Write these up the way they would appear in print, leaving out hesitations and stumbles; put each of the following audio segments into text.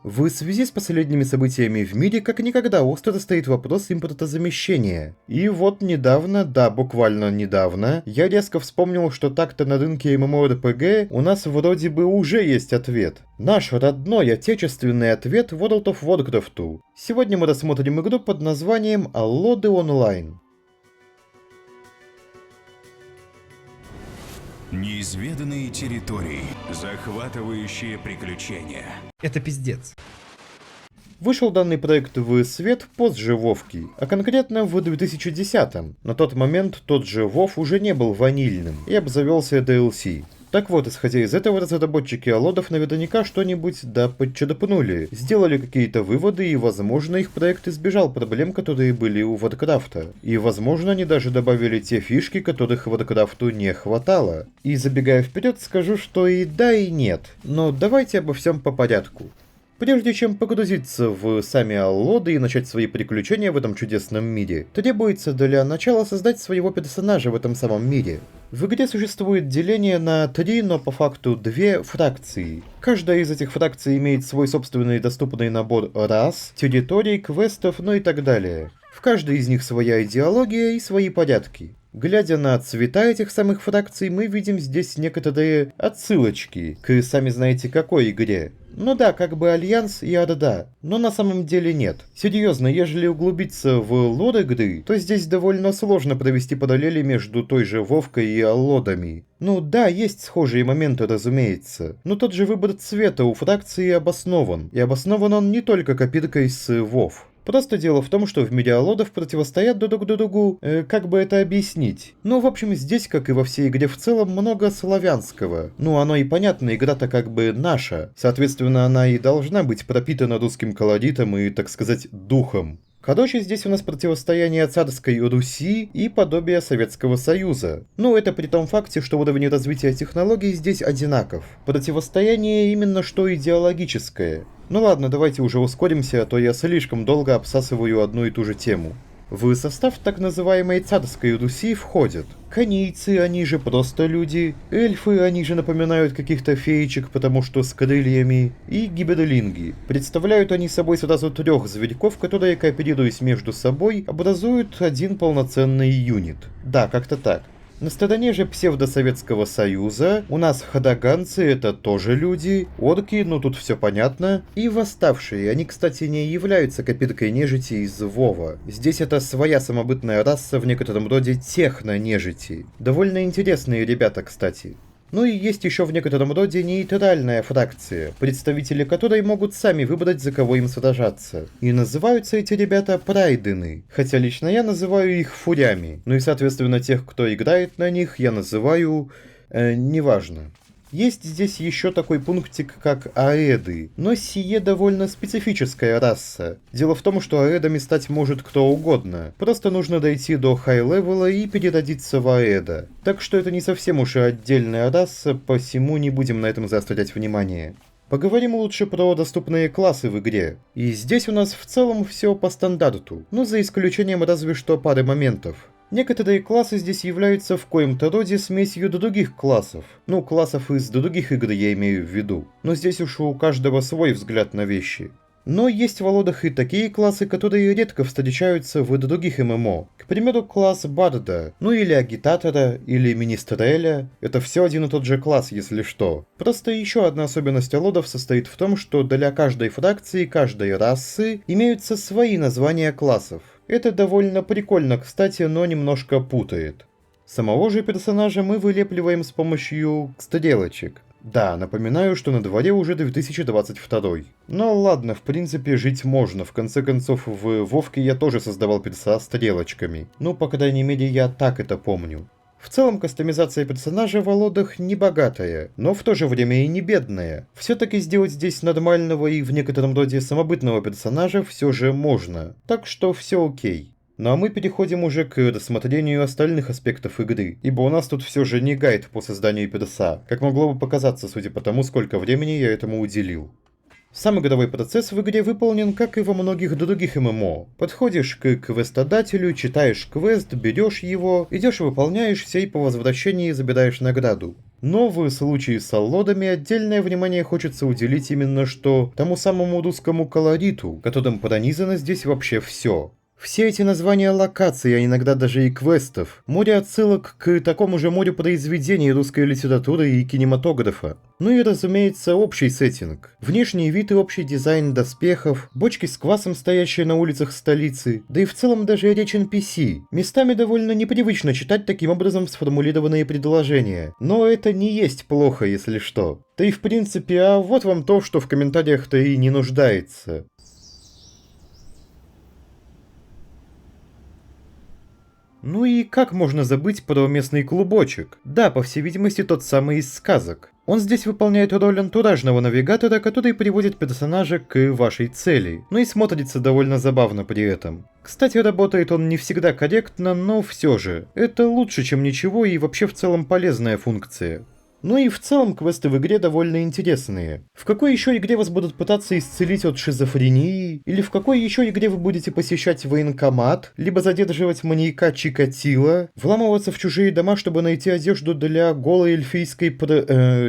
В связи с последними событиями в мире как никогда остро стоит вопрос импортозамещения. И вот недавно, да, буквально недавно, я резко вспомнил, что так-то на рынке MMORPG у нас вроде бы уже есть ответ. Наш родной, отечественный ответ World of Warcraft. Сегодня мы рассмотрим игру под названием Allode Online. Неизведанные территории, захватывающие приключения. Это пиздец. Вышел данный проект в свет позже Вовки, а конкретно в 2010-м. На тот момент тот же Вов уже не был ванильным и обзавелся DLC. Так вот, исходя из этого, разработчики Аллодов наверняка что-нибудь да подчерпнули, сделали какие-то выводы, и, возможно, их проект избежал проблем, которые были у Варкрафта. И, возможно, они даже добавили те фишки, которых Варкрафту не хватало. И, забегая вперед, скажу, что и да, и нет. Но давайте обо всем по порядку. Прежде чем погрузиться в сами Аллоды и начать свои приключения в этом чудесном мире, требуется для начала создать своего персонажа в этом самом мире. В игре существует деление на 3, но по факту 2 фракции. Каждая из этих фракций имеет свой собственный доступный набор рас, территорий, квестов, ну и так далее. В каждой из них своя идеология и свои порядки. Глядя на цвета этих самых фракций, мы видим здесь некоторые отсылочки к сами знаете какой игре. Ну да, как бы Альянс и Орда, но на самом деле нет. Серьезно, ежели углубиться в лор игры, то здесь довольно сложно провести параллели между той же Вовкой и Аллодами. Ну да, есть схожие моменты, разумеется, но тот же выбор цвета у фракции обоснован, и обоснован он не только копиркой с Вов. Просто дело в том, что в мире Аллодов противостоят друг другу, как бы это объяснить. Ну, в общем, здесь, как и во всей игре в целом, много славянского. Ну, оно и понятно, игра-то как бы наша. Соответственно, она и должна быть пропитана русским колоритом и, так сказать, духом. Короче, здесь у нас противостояние царской Руси и подобие Советского Союза. Ну, это при том факте, что уровень развития технологий здесь одинаков. Противостояние именно что идеологическое. Ну ладно, давайте уже ускоримся, а то я слишком долго обсасываю одну и ту же тему. В состав так называемой царской Руси входят канийцы, они же просто люди, эльфы, они же напоминают каких-то феечек, потому что с крыльями, и гиберлинги. Представляют они собой сразу 3 зверьков, которые, кооперируясь между собой, образуют один полноценный юнит. Да, как-то так. На стороне же псевдосоветского союза у нас хадаганцы, это тоже люди, орки, ну тут все понятно, и восставшие, они, кстати, не являются копиркой нежити из Вова. Здесь это своя самобытная раса в некотором роде техно-нежити. Довольно интересные ребята, кстати. Ну и есть еще в некотором роде нейтральная фракция, представители которой могут сами выбрать, за кого им сражаться. И называются эти ребята прайдены, хотя лично я называю их фурями. Ну и соответственно тех, кто играет на них, я называю... неважно. Есть здесь еще такой пунктик, как аэды, но сие довольно специфическая раса. Дело в том, что аэдами стать может кто угодно, просто нужно дойти до хай-левела и переродиться в аэда. Так что это не совсем уж и отдельная раса, посему не будем на этом заострять внимание. Поговорим лучше про доступные классы в игре. И здесь у нас в целом все по стандарту, ну за исключением разве что пары моментов. Некоторые классы здесь являются в коем-то роде смесью других классов. Ну, классов из других игр я имею в виду. Но здесь уж у каждого свой взгляд на вещи. Но есть в Аллодах и такие классы, которые редко встречаются в других ММО. К примеру, класс Барда, ну или Агитатора, или Министреля. Это все один и тот же класс, если что. Просто еще одна особенность Аллодов состоит в том, что для каждой фракции, каждой расы имеются свои названия классов. Это довольно прикольно, кстати, но немножко путает. Самого же персонажа мы вылепливаем с помощью стрелочек. Да, напоминаю, что на дворе уже 2022. Но ладно, в принципе, жить можно. В конце концов, в Вовке я тоже создавал перса стрелочками. Ну, по крайней мере, я так это помню. В целом, кастомизация персонажа в Аллодах не богатая, но в то же время и не бедная. Все-таки сделать здесь нормального и в некотором роде самобытного персонажа все же можно. Так что все окей. Ну а мы переходим уже к рассмотрению остальных аспектов игры, ибо у нас тут все же не гайд по созданию перса, как могло бы показаться, судя по тому, сколько времени я этому уделил. Сам игровой процесс в игре выполнен, как и во многих других ММО. Подходишь к квестодателю, читаешь квест, берешь его, идешь выполняешь все и по возвращении забираешь награду. Но в случае с аллодами отдельное внимание хочется уделить именно что тому самому русскому колориту, которым пронизано здесь вообще все. Все эти названия локаций, а иногда даже и квестов, море отсылок к такому же морю произведений русской литературы и кинематографа. Ну и, разумеется, общий сеттинг. Внешний вид и общий дизайн доспехов, бочки с квасом, стоящие на улицах столицы, да и в целом даже речь NPC. Местами довольно непривычно читать таким образом сформулированные предложения, но это не есть плохо, если что. Да и в принципе, а вот вам то, что в комментариях-то и не нуждается. Ну и как можно забыть про местный клубочек? Да, по всей видимости, тот самый из сказок. Он здесь выполняет роль антуражного навигатора, который приводит персонажа к вашей цели, но и смотрится довольно забавно при этом. Кстати, работает он не всегда корректно, но все же. Это лучше, чем ничего и вообще в целом полезная функция. Ну и в целом квесты в игре довольно интересные. В какой еще игре вас будут пытаться исцелить от шизофрении? Или в какой еще игре вы будете посещать военкомат? Либо задерживать маньяка Чикатило? Вламываться в чужие дома, чтобы найти одежду для голой эльфийской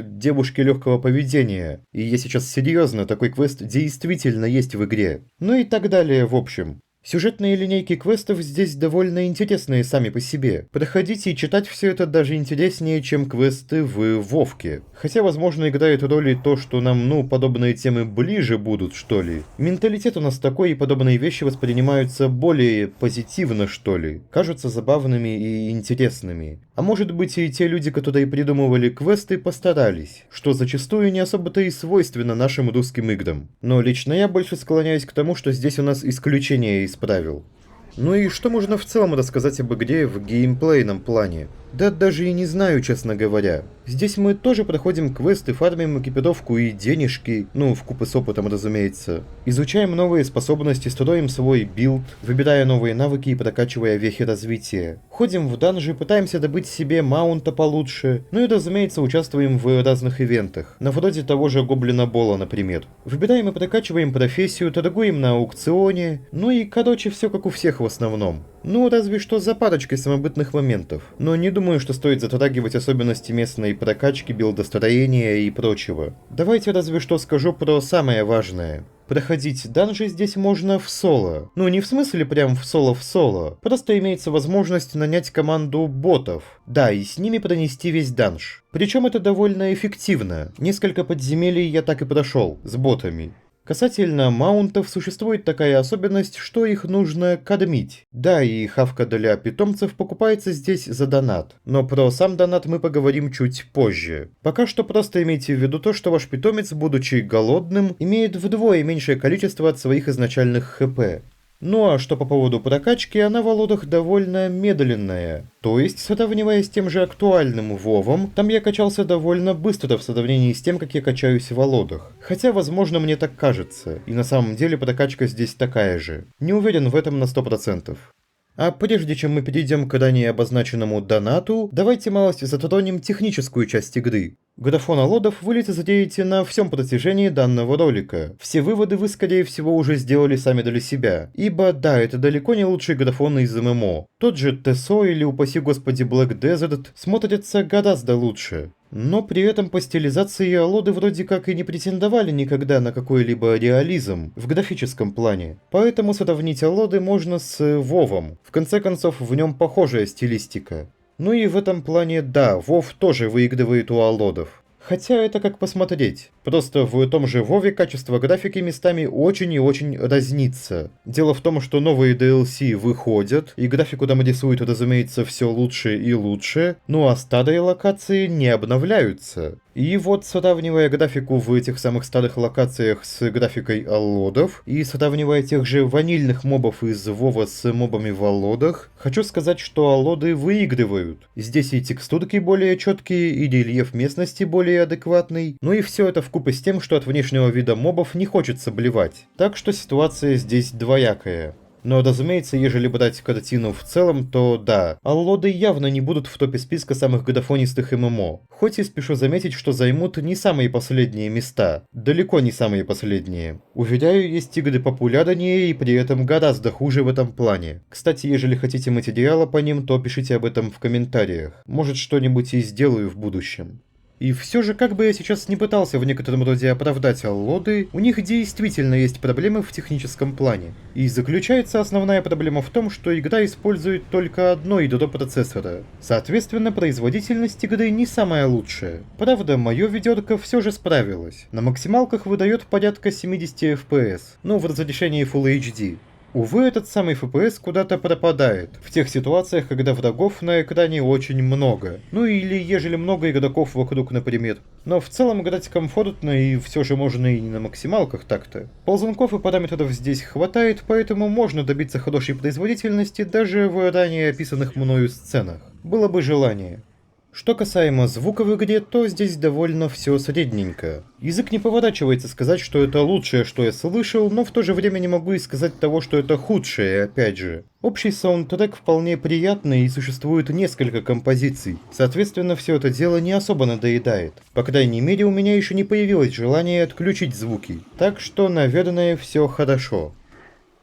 девушки легкого поведения? И я сейчас серьезно, такой квест действительно есть в игре. Ну и так далее в общем. Сюжетные линейки квестов здесь довольно интересные сами по себе. Проходить и читать все это даже интереснее, чем квесты в Вовке. Хотя, возможно, играет роль и то, что нам, подобные темы ближе будут, что ли. Менталитет у нас такой, и подобные вещи воспринимаются более позитивно, что ли. Кажутся забавными и интересными. А может быть, и те люди, которые придумывали квесты, постарались, что зачастую не особо-то и свойственно нашим русским играм. Но лично я больше склоняюсь к тому, что здесь у нас исключение из правил. Ну и что можно в целом рассказать об игре в геймплейном плане? Да даже и не знаю, честно говоря. Здесь мы тоже проходим квесты, фармим экипировку и денежки, вкупе с опытом, разумеется. Изучаем новые способности, строим свой билд, выбирая новые навыки и прокачивая вехи развития. Ходим в данжи, пытаемся добыть себе маунта получше, и, разумеется, участвуем в разных ивентах, на вроде того же Гоблина Бола, например. Выбираем и прокачиваем профессию, торгуем на аукционе, все как у всех в основном. Разве что за парочкой самобытных моментов. Но не думаю, что стоит затрагивать особенности местной прокачки, билдостроения и прочего. Давайте разве что скажу про самое важное. Проходить данжи здесь можно в соло. Не в смысле прям в соло, просто имеется возможность нанять команду ботов. Да, и с ними пронести весь данж. Причем это довольно эффективно. Несколько подземелий я так и прошел, с ботами. Касательно маунтов, существует такая особенность, что их нужно кормить. Да, и хавка для питомцев покупается здесь за донат. Но про сам донат мы поговорим чуть позже. Пока что просто имейте в виду то, что ваш питомец, будучи голодным, имеет вдвое меньшее количество от своих изначальных хп. А что по поводу прокачки, она в Аллодах довольно медленная. То есть, сравнивая с тем же актуальным Вовом, там я качался довольно быстро в сравнении с тем, как я качаюсь в Аллодах. Хотя, возможно, мне так кажется, и на самом деле прокачка здесь такая же. Не уверен в этом на 100%. А прежде чем мы перейдем к ранее обозначенному донату, давайте малость затронем техническую часть игры. Графон Аллодов вы лицезреете на всем протяжении данного ролика. Все выводы вы, скорее всего, уже сделали сами для себя. Ибо, да, это далеко не лучший графон из ММО. Тот же ТСО или, упаси господи, Black Desert смотрятся гораздо лучше. Но при этом по стилизации Аллоды вроде как и не претендовали никогда на какой-либо реализм в графическом плане. Поэтому сравнить Аллоды можно с Вовом. В конце концов, в нем похожая стилистика. И в этом плане, да, Вов тоже выигрывает у Аллодов. Хотя это как посмотреть. Просто в том же Вове качество графики местами очень и очень разнится. Дело в том, что новые DLC выходят, и графику там рисуют, разумеется, все лучше и лучше, а старые локации не обновляются. И вот, сравнивая графику в этих самых старых локациях с графикой Аллодов, и сравнивая тех же ванильных мобов из Вова с мобами в Аллодах, хочу сказать, что Аллоды выигрывают. Здесь и текстурки более четкие, и рельеф местности более адекватный, и все это вкупе с тем, что от внешнего вида мобов не хочется блевать. Так что ситуация здесь двоякая. Но, разумеется, ежели брать картину в целом, то да, Аллоды явно не будут в топе списка самых графонистых ММО. Хоть и спешу заметить, что займут не самые последние места. Далеко не самые последние. Уверяю, есть игры популярнее и при этом гораздо хуже в этом плане. Кстати, ежели хотите материала по ним, то пишите об этом в комментариях. Может, что-нибудь и сделаю в будущем. И все же, как бы я сейчас не пытался в некотором роде оправдать аллоды, у них действительно есть проблемы в техническом плане. И заключается основная проблема в том, что игра использует только одно IDO процессора. Соответственно, производительность игры не самая лучшая. Правда, мое ведерко все же справилось. На максималках выдает порядка 70 FPS, ну в разрешении Full HD. Увы, этот самый FPS куда-то пропадает, в тех ситуациях, когда врагов на экране очень много. Ну или ежели много игроков вокруг, например. Но в целом играть комфортно и все же можно и не на максималках так-то. Ползунков и параметров здесь хватает, поэтому можно добиться хорошей производительности даже в ранее описанных мною сценах. Было бы желание. Что касаемо звука в игре, то здесь довольно все средненько. Язык не поворачивается сказать, что это лучшее, что я слышал, но в то же время не могу и сказать того, что это худшее, опять же. Общий саундтрек вполне приятный и существует несколько композиций. Соответственно, все это дело не особо надоедает. По крайней мере, у меня еще не появилось желания отключить звуки. Так что, наверное, все хорошо.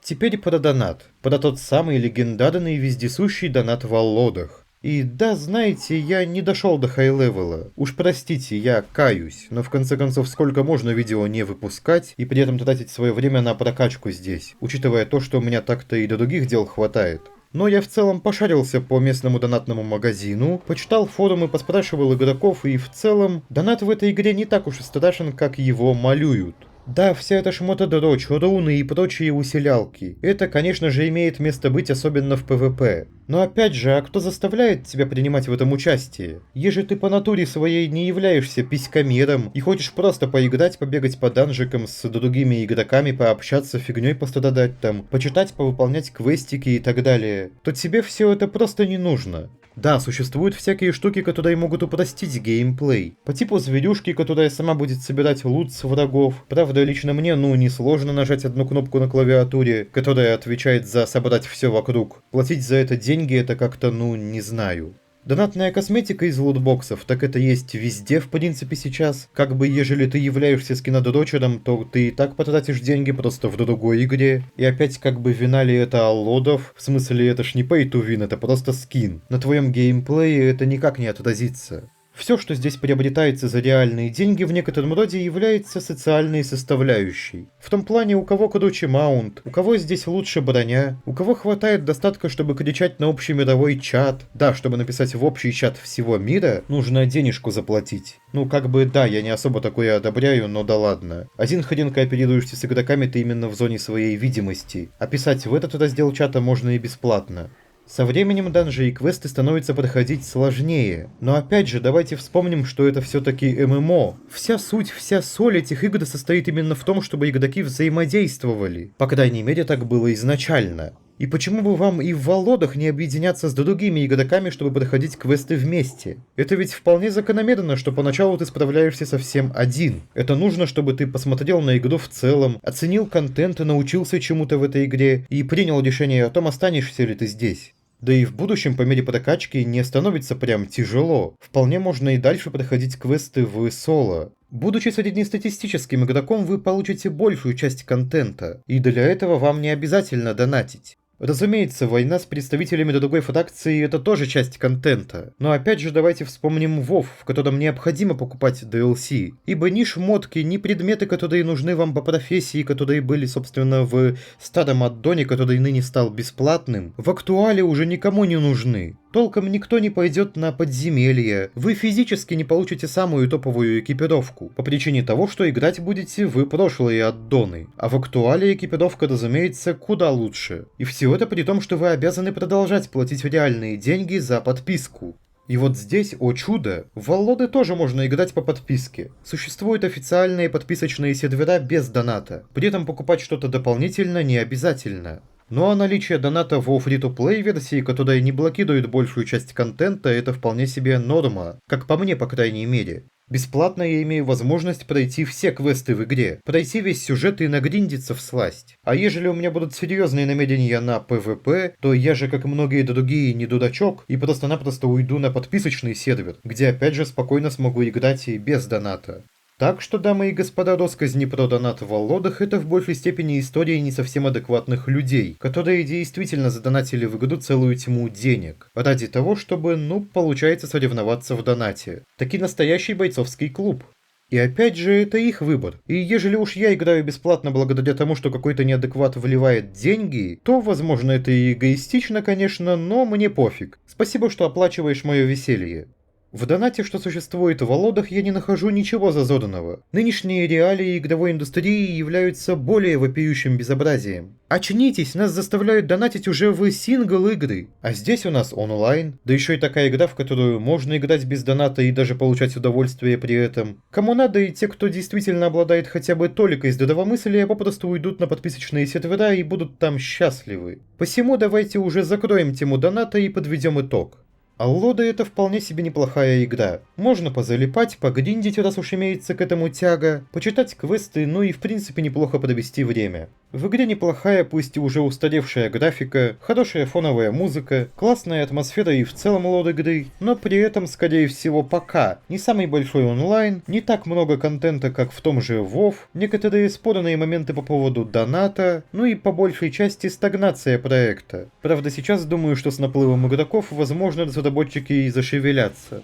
Теперь про донат. Про тот самый легендарный вездесущий донат в аллодах. И да, знаете, я не дошел до хай-левела. Уж простите, я каюсь, но в конце концов, сколько можно видео не выпускать и при этом тратить свое время на прокачку здесь, учитывая то, что у меня так-то и до других дел хватает. Но я в целом пошарился по местному донатному магазину, почитал форумы, поспрашивал игроков, и в целом донат в этой игре не так уж и страшен, как его малюют. Да, вся эта шмотодрочь, руны и прочие усилялки. Это, конечно же, имеет место быть, особенно в ПВП. Но опять же, а кто заставляет тебя принимать в этом участие? Ежели ты по натуре своей не являешься писькомером и хочешь просто поиграть, побегать по данжикам с другими игроками, пообщаться, фигней пострадать там, почитать, повыполнять квестики и так далее, то тебе все это просто не нужно. Да, существуют всякие штуки, которые могут упростить геймплей. По типу зверюшки, которая сама будет собирать лут с врагов. Правда, лично мне, несложно нажать одну кнопку на клавиатуре, которая отвечает за собрать все вокруг. Платить за это деньги, это как-то, не знаю. Донатная косметика из лутбоксов, так это есть везде в принципе сейчас. Как бы ежели ты являешься скинодорочером, то ты и так потратишь деньги просто в другой игре. И опять как бы вина ли это аллодов, в смысле это ж не pay to win, это просто скин. На твоем геймплее это никак не отразится. Все, что здесь приобретается за реальные деньги, в некотором роде является социальной составляющей. В том плане, у кого круче маунт, у кого здесь лучше броня, у кого хватает достатка, чтобы кричать на общемировой чат. Да, чтобы написать в общий чат всего мира, нужно денежку заплатить. Да, я не особо такое одобряю, но да ладно. Один хрен кооперируешься с игроками ты именно в зоне своей видимости, а писать в этот раздел чата можно и бесплатно. Со временем данжи и квесты становятся проходить сложнее. Но опять же, давайте вспомним, что это все-таки ММО. Вся суть, вся соль этих игр состоит именно в том, чтобы игроки взаимодействовали. По крайней мере, так было изначально. И почему бы вам и в аллодах не объединяться с другими игроками, чтобы проходить квесты вместе? Это ведь вполне закономерно, что поначалу ты справляешься совсем один. Это нужно, чтобы ты посмотрел на игру в целом, оценил контент и научился чему-то в этой игре, и принял решение о том, останешься ли ты здесь. Да и в будущем по мере прокачки не становится прям тяжело. Вполне можно и дальше проходить квесты в соло. Будучи среднестатистическим игроком, вы получите большую часть контента, и для этого вам не обязательно донатить. Разумеется, война с представителями другой фракции — это тоже часть контента. Но опять же давайте вспомним WoW, в котором необходимо покупать DLC. Ибо ни шмотки, ни предметы, которые нужны вам по профессии, которые были, собственно, в старом аддоне, который ныне стал бесплатным, в актуале уже никому не нужны. Толком никто не пойдет на подземелья, вы физически не получите самую топовую экипировку, по причине того, что играть будете вы прошлые аддоны, а в актуале экипировка, разумеется, куда лучше. И все это при том, что вы обязаны продолжать платить реальные деньги за подписку. И вот здесь, о чудо, в аллоды тоже можно играть по подписке. Существуют официальные подписочные сервера без доната, при этом покупать что-то дополнительно не обязательно. Ну а наличие доната в free-to-play версии, которая не блокирует большую часть контента, это вполне себе норма, как по мне, по крайней мере. Бесплатно я имею возможность пройти все квесты в игре, пройти весь сюжет и нагриндиться всласть. А ежели у меня будут серьезные намерения на PvP, то я же, как многие другие, не дудачок и просто-напросто уйду на подписочный сервер, где опять же спокойно смогу играть и без доната. Так что, дамы и господа, россказни про донат в Аллодах — это в большей степени история не совсем адекватных людей, которые действительно задонатили в игру целую тьму денег, ради того, чтобы, получается, соревноваться в донате. Таки настоящий бойцовский клуб. И опять же, это их выбор. И ежели уж я играю бесплатно благодаря тому, что какой-то неадекват вливает деньги, то, возможно, это и эгоистично, конечно, но мне пофиг. Спасибо, что оплачиваешь мое веселье. В донате, что существует в Аллодах, я не нахожу ничего зазорного. Нынешние реалии игровой индустрии являются более вопиющим безобразием. Очнитесь, нас заставляют донатить уже в сингл-игры. А здесь у нас онлайн, да еще и такая игра, в которую можно играть без доната и даже получать удовольствие при этом. Кому надо, и те, кто действительно обладает хотя бы толикой здравомыслия, попросту уйдут на подписочные сервера и будут там счастливы. Посему давайте уже закроем тему доната и подведем итог. Аллоды — это вполне себе неплохая игра. Можно позалипать, погриндить, раз уж имеется к этому тяга, почитать квесты, и в принципе неплохо провести время. В игре неплохая, пусть и уже устаревшая графика, хорошая фоновая музыка, классная атмосфера и в целом лор игры, но при этом, скорее всего, пока не самый большой онлайн, не так много контента, как в том же WoW, некоторые спорные моменты по поводу доната, и по большей части стагнация проекта. Правда, сейчас думаю, что с наплывом игроков, возможно, разработчики и зашевелятся.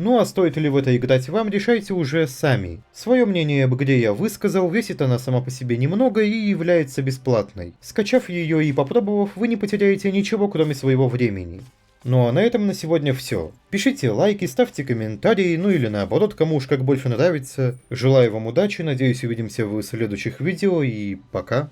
А стоит ли в это играть вам, решайте уже сами. Свое мнение об игре я высказал, весит она сама по себе немного и является бесплатной. Скачав ее и попробовав, вы не потеряете ничего, кроме своего времени. А на этом на сегодня все. Пишите лайки, ставьте комментарии, или наоборот, кому уж как больше нравится. Желаю вам удачи, надеюсь увидимся в следующих видео и пока.